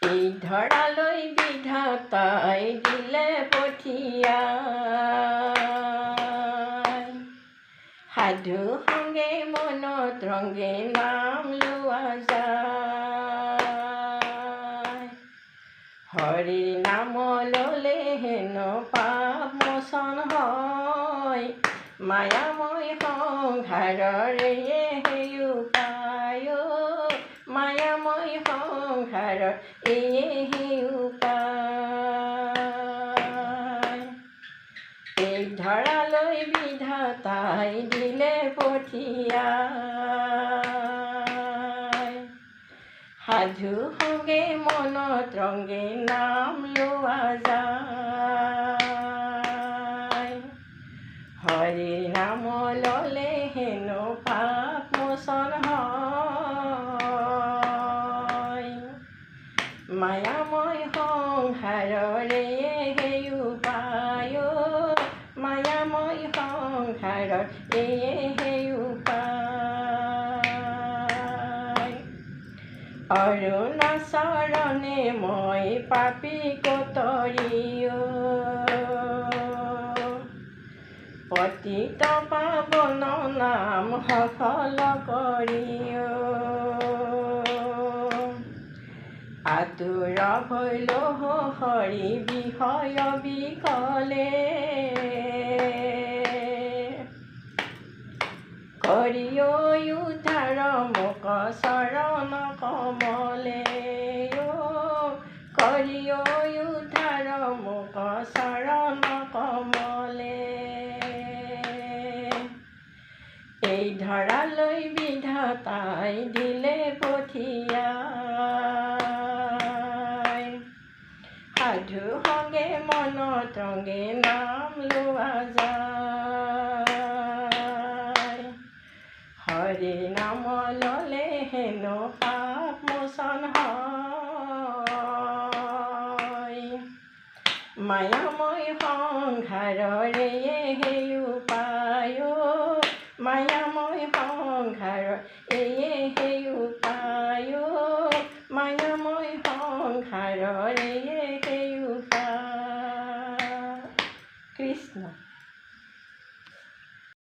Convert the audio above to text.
এই ধৰালৈ বিধাতাই দিলে পঠিয়াই সাধু সংগে মনত ৰংগে নাম লোৱা যায় হৰি নাম ল'লে হেনো পাপ মোচন হয় মায়াময় সংসাৰৰে সেই উপায় মায়াময় সংসাৰৰ সেই উপায় এই ধৰালৈ বিধাতাই দিলে পঠিয়াই সাধু সংগে মনত ৰংগে নাম লোৱা যায় হৰি নাম ল'লে হেনো পাপ মোচন হয় মায়াময় সংসাৰৰে সেই উপায় মায়াময় সংসাৰৰ সেই উপায় অৰুণাচৰণে মই পাপী কতৰিও পতিত পাৱন নাম সফল কৰিও আতুৰ হৈল হৰি বিষয় বিকলে কৰিও উদ্ধাৰ মোক চৰণ কমলে কৰিও উদ্ধাৰ মোক চৰণ কমলে এই ধৰালৈ বিধাতাই দিলে পঠিয়াই সাধু সংগে মনত ৰংগে নাম লোৱা যায় হৰি নাম ল'লে হেনো পাপ মোচন হয় মায়াময় সংসাৰৰে সেই উপায় মায়াময় সংসাৰৰ সেই উপায় মায়াময় সংসাৰৰে